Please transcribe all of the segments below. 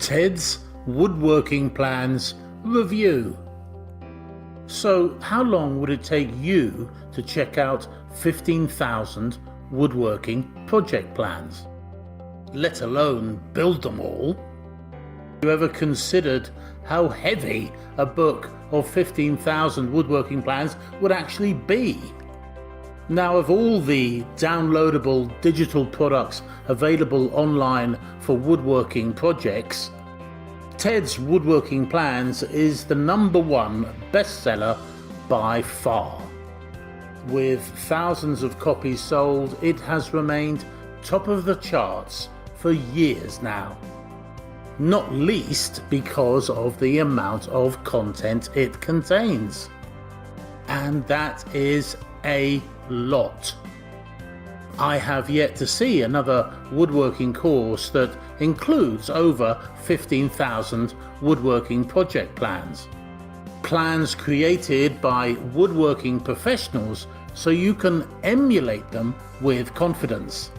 Ted's Woodworking Plans Review. So how long would it take you to check out 15,000 woodworking project plans, let alone build them all? Have you ever considered how heavy a book of 15,000 woodworking plans would actually be? Now, of all the downloadable digital products available online for woodworking projects, Ted's Woodworking Plans is the #1 bestseller by far. With thousands of copies sold, it has remained top of the charts for years now. Not least because of the amount of content it contains. And that is a lot. I have yet to see another woodworking course that includes over 15,000 woodworking project plans. Plans created by woodworking professionals so you can emulate them with confidence.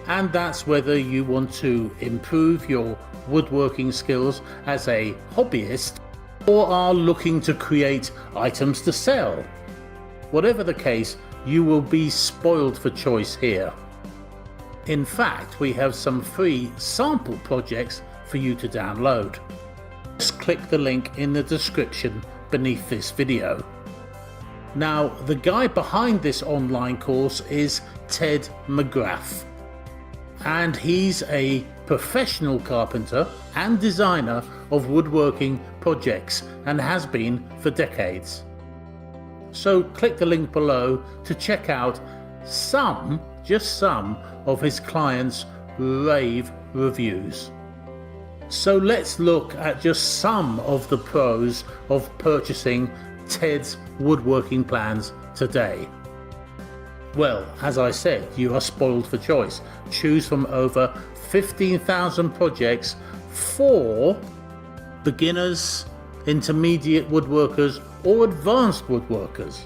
And that's whether you want to improve your woodworking skills as a hobbyist or are looking to create items to sell. Whatever the case, you will be spoiled for choice here. In fact, we have some free sample projects for you to download. Just click the link in the description beneath this video. Now, the guy behind this online course is Ted McGrath, and he's a professional carpenter and designer of woodworking projects and has been for decades. So click the link below to check out just some of his clients' rave reviews. So let's look at just some of the pros of purchasing Ted's Woodworking Plans today. Well, as I said, you are spoiled for choice. Choose from over 15,000 projects for beginners, intermediate woodworkers or advanced woodworkers.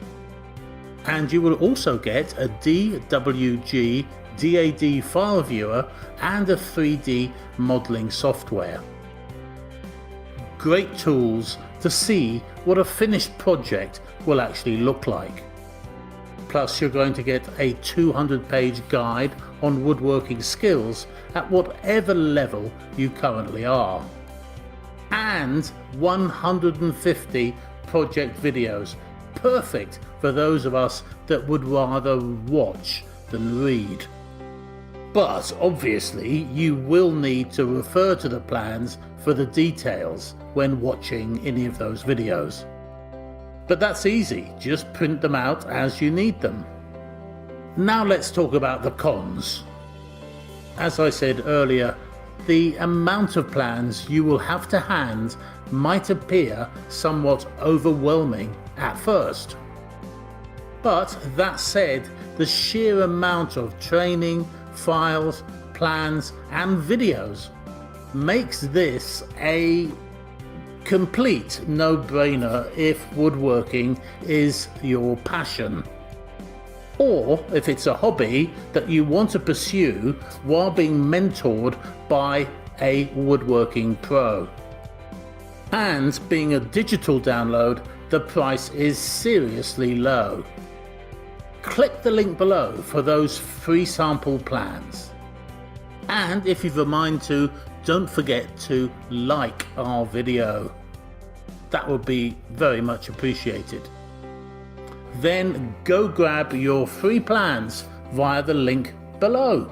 And you will also get a DWG DAD file viewer and a 3D modeling software. Great tools to see what a finished project will actually look like. Plus, you're going to get a 200-page guide on woodworking skills at whatever level you currently are. And 150 project videos, perfect for those of us that would rather watch than read. But obviously you will need to refer to the plans for the details when watching any of those videos. But that's easy, just print them out as you need them. Now let's talk about the cons. As I said earlier, the amount of plans you will have to hand might appear somewhat overwhelming at first. But that said, the sheer amount of training, files, plans and videos makes this a complete no-brainer if woodworking is your passion, or if it's a hobby that you want to pursue while being mentored by a woodworking pro. And being a digital download, the price is seriously low. Click the link below for those free sample plans. And if you've a mind to, don't forget to like our video. That would be very much appreciated. Then go grab your free plans via the link below.